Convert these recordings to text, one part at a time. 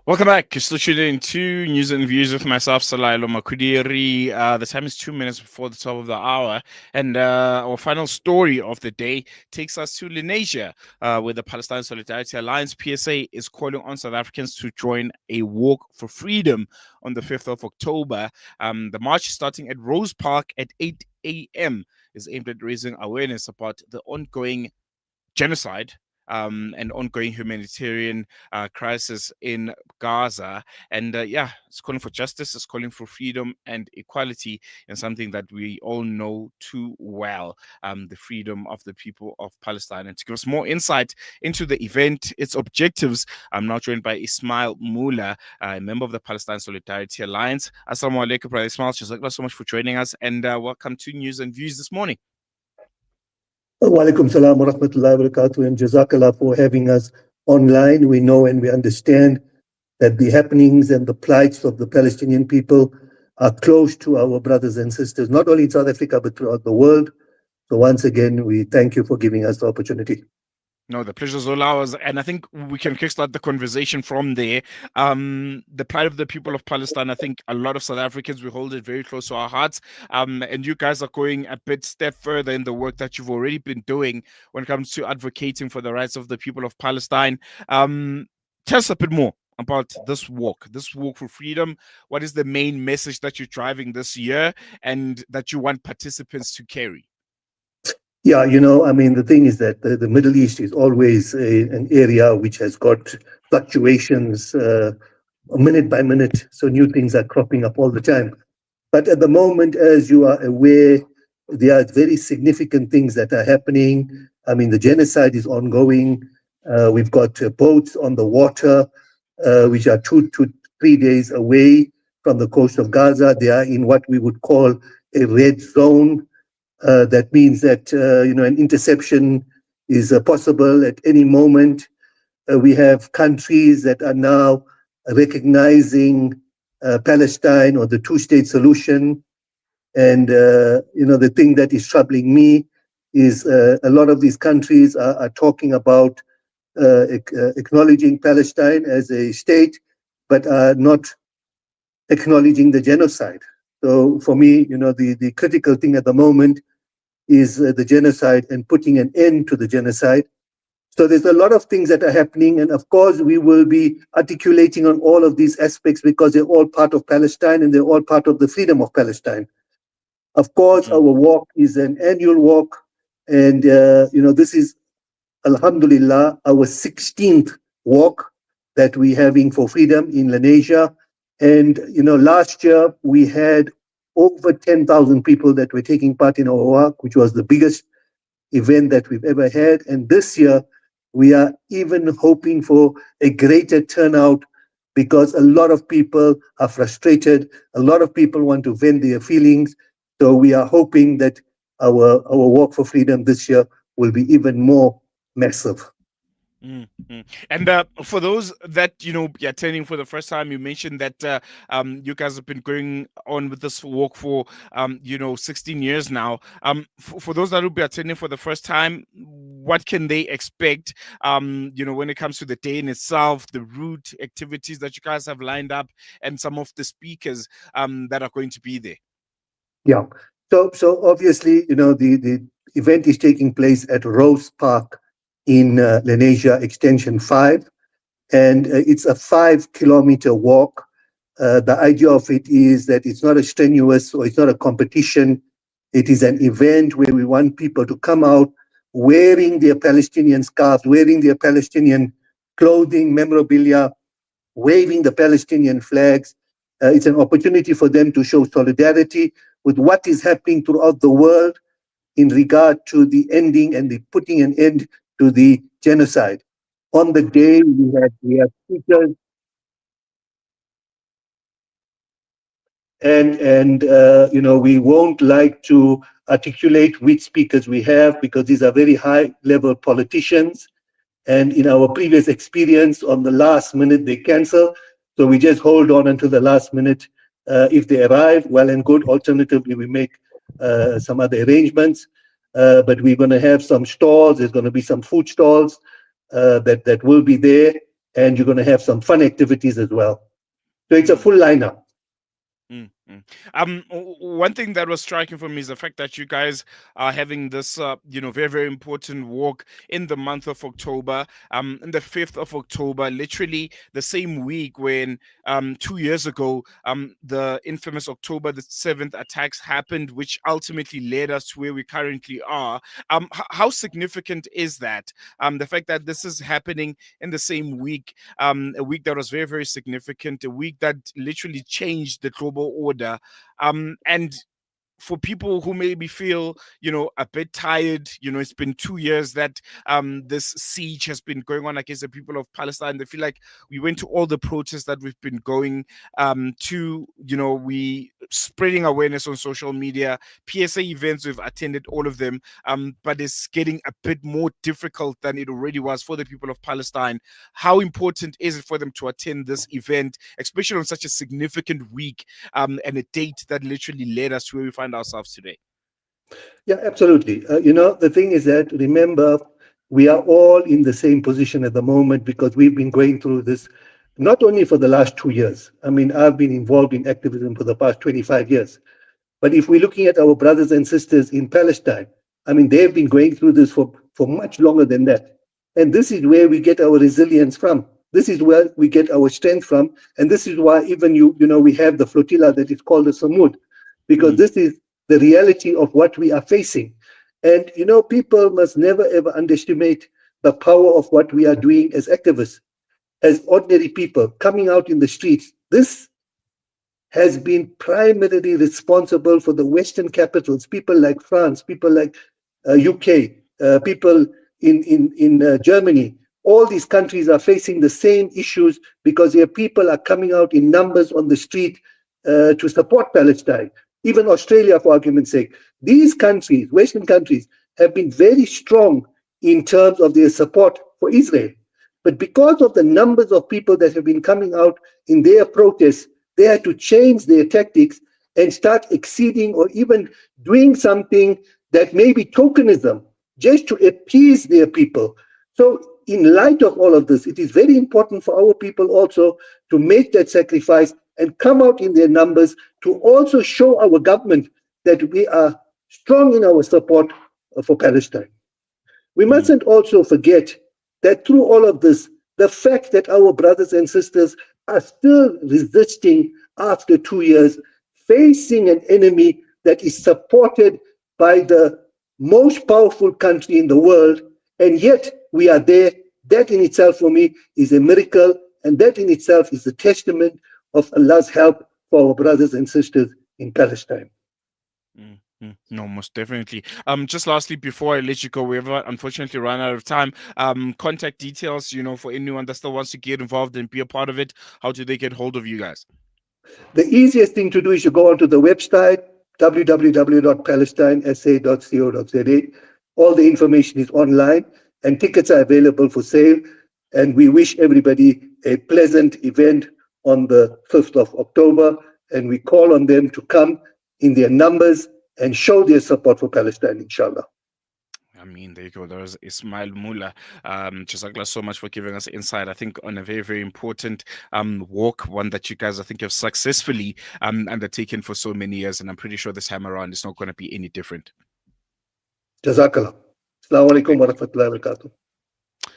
Welcome back. You're still tuning in to News and Views with myself, Salailo Makudiri. The time is 2 minutes before the top of the hour. And our final story of the day takes us to Lenasia, where the Palestine Solidarity Alliance, PSA, is calling on South Africans to join a walk for freedom on the 5th of October. The march, starting at Rose Park at 8 a.m., is aimed at raising awareness about the ongoing genocide and ongoing humanitarian crisis in Gaza. And it's calling for justice, it's calling for freedom and equality, and something that we all know too well, the freedom of the people of Palestine. And to give us more insight into the event, its objectives, I'm now joined by Ismail Moola, a member of the Palestine Solidarity Alliance. Assalamu alaikum, Brother Ismail. Jazakallah so much for joining us, and welcome to News and Views this morning. Wa alaikum salam wa rahmatullahi wa barakatuh, and jazakallah for having us online. We know and we understand that the happenings and the plights of the Palestinian people are close to our brothers and sisters, not only in South Africa, but throughout the world. So once again, we thank you for giving us the opportunity. No, the pleasure's all ours, and I think we can kickstart the conversation from there. The plight of the people of Palestine, I think a lot of South Africans, we hold it very close to our hearts, and you guys are going a step further in the work that you've already been doing when it comes to advocating for the rights of the people of Palestine. Tell us a bit more about this walk for freedom. What is the main message that you're driving this year and that you want participants to carry? Yeah, the thing is that the Middle East is always an area which has got fluctuations minute by minute. So new things are cropping up all the time. But at the moment, as you are aware, there are very significant things that are happening. The genocide is ongoing. We've got boats on the water, which are 2 to 3 days away from the coast of Gaza. They are in what we would call a red zone. That means that an interception is possible at any moment. We have countries that are now recognizing Palestine or the two-state solution. And the thing that is troubling me is a lot of these countries are talking about acknowledging Palestine as a state, but are not acknowledging the genocide. So for me, the critical thing at the moment is the genocide and putting an end to the genocide. So there's a lot of things that are happening. And of course, we will be articulating on all of these aspects because they're all part of Palestine and they're all part of the freedom of Palestine. Of course, our walk is an annual walk. And, this is, alhamdulillah, our 16th walk that we're having for freedom in Lenasia. And, last year we had over 10,000 people that were taking part in our walk, which was the biggest event that we've ever had. And this year, we are even hoping for a greater turnout because a lot of people are frustrated. A lot of people want to vent their feelings. So we are hoping that our walk for freedom this year will be even more massive. Mm-hmm. And for those that are attending for the first time, you mentioned that you guys have been going on with this walk for 16 years now. For those that will be attending for the first time, what can they expect? When it comes to the day in itself, the route, activities that you guys have lined up, and some of the speakers that are going to be there. Yeah. So obviously, the event is taking place at Rose Park in Lenasia Extension 5, and it's a 5-kilometer walk. The idea of it is that it's not a strenuous or it's not a competition. It is an event where we want people to come out wearing their Palestinian scarves, wearing their Palestinian clothing, memorabilia, waving the Palestinian flags. It's an opportunity for them to show solidarity with what is happening throughout the world in regard to the ending and the putting an end to the genocide. On the day, we have speakers, and we won't like to articulate which speakers we have because these are very high-level politicians. And in our previous experience, on the last minute, they cancel. So we just hold on until the last minute. If they arrive, well and good. Alternatively, we make some other arrangements. But we're going to have some stalls. There's going to be some food stalls. that will be there, and you're going to have some fun activities as well. So it's a Mm. full lineup. One thing that was striking for me is the fact that you guys are having this, very, very important walk in the month of October, in the 5th of October, literally the same week when, 2 years ago, the infamous October the 7th attacks happened, which ultimately led us to where we currently are. How significant is that? The fact that this is happening in the same week, a week that was very, very significant, a week that literally changed the global order. And for people who maybe feel, a bit tired, it's been 2 years that this siege has been going on against the people of Palestine. They feel like we went to all the protests that we've been going to, we spreading awareness on social media, PSA events, we've attended all of them, but it's getting a bit more difficult than it already was for the people of Palestine. How important is it for them to attend this event, especially on such a significant week, and a date that literally led us to where we find ourselves today? Yeah, absolutely. The thing is that, remember, we are all in the same position at the moment because we've been going through this not only for the last 2 years. I mean, I've been involved in activism for the past 25 years. But if we're looking at our brothers and sisters in Palestine, I mean, they've been going through this for much longer than that. And this is where we get our resilience from. This is where we get our strength from. And this is why even we have the flotilla that is called the Samud, because Mm, this is the reality of what we are facing. And, people must never ever underestimate the power of what we are doing as activists, as ordinary people coming out in the streets. This has been primarily responsible for the Western capitals, people like France, people like UK, people in Germany. All these countries are facing the same issues because their people are coming out in numbers on the street to support Palestine. Even Australia, for argument's sake. These countries, Western countries, have been very strong in terms of their support for Israel. But because of the numbers of people that have been coming out in their protests, they had to change their tactics and start exceeding or even doing something that may be tokenism just to appease their people. So, in light of all of this, it is very important for our people also to make that sacrifice and come out in their numbers to also show our government that we are strong in our support for Palestine. We mm, mustn't also forget that through all of this, the fact that our brothers and sisters are still resisting after 2 years, facing an enemy that is supported by the most powerful country in the world, and yet we are there. That in itself, for me, is a miracle, and that in itself is a testament of Allah's help for our brothers and sisters in Palestine. No, most definitely. Just lastly, before I let you go, we've unfortunately run out of time. Contact details, for anyone that still wants to get involved and be a part of it. How do they get hold of you guys? The easiest thing to do is to go onto the website www.palestinesa.co.za. All the information is online and tickets are available for sale. And we wish everybody a pleasant event on the 5th of October. And we call on them to come in their numbers and show their support for Palestine, inshallah. I mean, there you go. There's Ismail Moola. Jazakallah so much for giving us insight. I think on a very, very important walk, one that you guys, I think, have successfully undertaken for so many years. And I'm pretty sure this time around it's not going to be any different. Jazakallah. Assalamu alaikum Thank wa you. rahmatullahi wa barakatuh.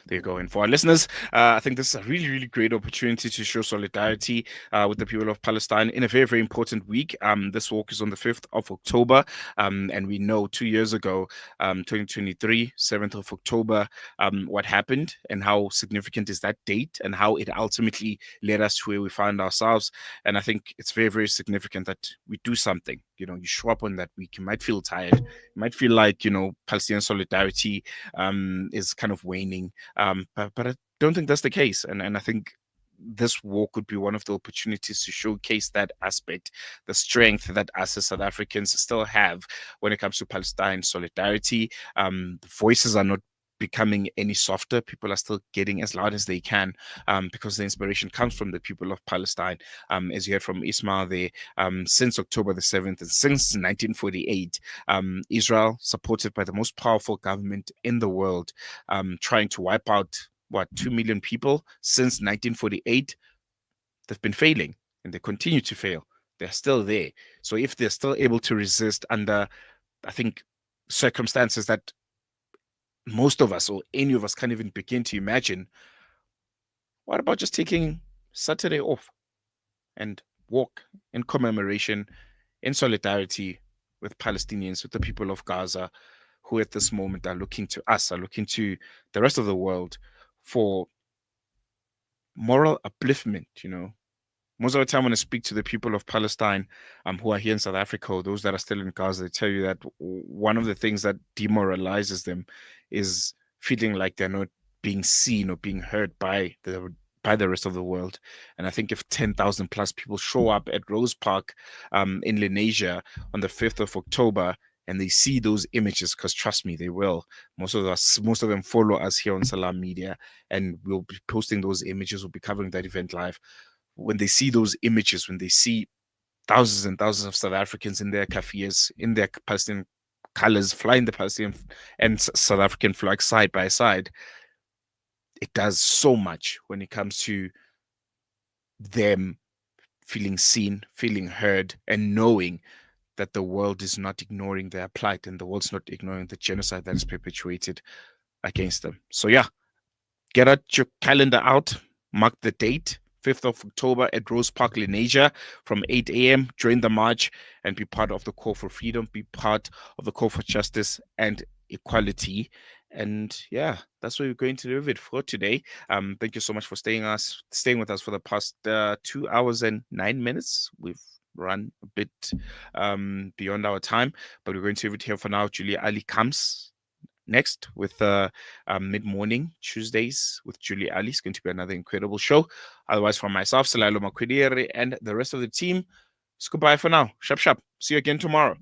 There you go. And for our listeners, I think this is a really, really great opportunity to show solidarity with the people of Palestine in a very, very important week. This walk is on the 5th of October. And we know 2 years ago, 2023, 7th of October, what happened and how significant is that date and how it ultimately led us to where we find ourselves. And I think it's very, very significant that we do something. You show up on that week. You might feel tired. You might feel like, Palestinian solidarity is kind of waning. But I don't think that's the case. And I think this walk could be one of the opportunities to showcase that aspect, the strength that us as South Africans still have when it comes to Palestine solidarity. The voices are not becoming any softer. People are still getting as loud as they can because the inspiration comes from the people of Palestine. As you heard from Ismail there, since October the 7th and since 1948, Israel, supported by the most powerful government in the world, trying to wipe out what, 2 million people since 1948, they've been failing and they continue to fail. They're still there. So if they're still able to resist under, I think, circumstances that most of us or any of us can't even begin to imagine, what about just taking Saturday off and walk in commemoration, in solidarity with Palestinians, with the people of Gaza, who at this moment are looking to us, are looking to the rest of the world for moral upliftment, Most of the time when I speak to the people of Palestine who are here in South Africa, or those that are still in Gaza, they tell you that one of the things that demoralizes them is feeling like they're not being seen or being heard by the rest of the world. And I think if 10,000 plus people show up at Rose Park in Lenasia on the 5th of October, and they see those images, because trust me, they will. Most of them follow us here on Salam Media, and we'll be posting those images. We'll be covering that event live. When they see those images, when they see thousands and thousands of South Africans in their cafes, in their Palestinian colors, flying the Palestinian and South African flag side by side, it does so much when it comes to them feeling seen, feeling heard, and knowing that the world is not ignoring their plight and the world's not ignoring the genocide that is perpetuated against them. So yeah, get your calendar out, mark the date, 5th of October at Rose Park, Lenasia, from 8 a.m. Join the march and be part of the call for freedom, be part of the call for justice and equality. And yeah, that's what we're going to do it for today. Thank you so much for staying with us for the past 2 hours and 9 minutes. We've run a bit beyond our time, but we're going to leave it here for now. Julia Ali comes next with mid-morning Tuesdays with Julie Ali. It's going to be another incredible show. Otherwise, from myself, Salailo Makwediri, and the rest of the team, it's goodbye for now. Shap. See you again tomorrow.